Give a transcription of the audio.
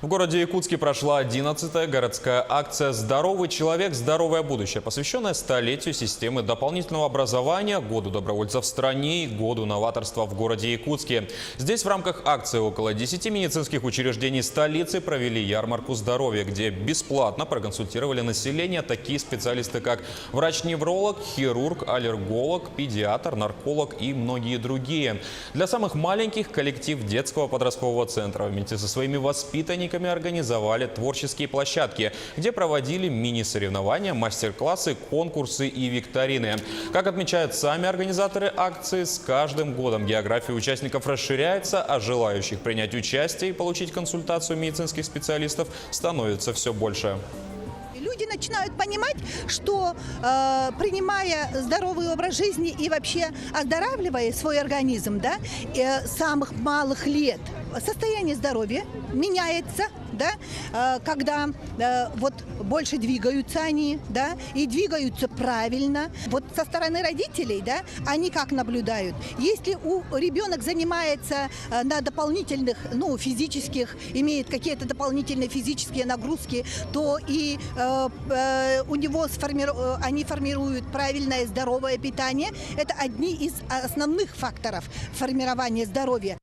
В городе Якутске прошла 11-я городская акция «Здоровый человек. Здоровое будущее», посвященная столетию системы дополнительного образования, году добровольцев в стране и году новаторства в городе Якутске. Здесь в рамках акции около 10 медицинских учреждений столицы провели ярмарку здоровья, где бесплатно проконсультировали население такие специалисты, как врач-невролог, хирург, аллерголог, педиатр, нарколог и многие другие. Для самых маленьких коллектив детского подросткового центра вместе со своими воспитанниками организовали творческие площадки, где проводили мини-соревнования, мастер-классы, конкурсы и викторины. Как отмечают сами организаторы акции, с каждым годом география участников расширяется, а желающих принять участие и получить консультацию медицинских специалистов становится все больше. Люди начинают понимать, что принимая здоровый образ жизни и вообще оздоравливая свой организм, да, с самых малых лет, состояние здоровья меняется, да, когда вот больше двигаются они, да, и двигаются правильно. Вот со стороны родителей, да, они как наблюдают? Если ребенок занимается на дополнительных, физических, имеет какие-то дополнительные физические нагрузки, то и у него они формируют правильное здоровое питание. Это одни из основных факторов формирования здоровья.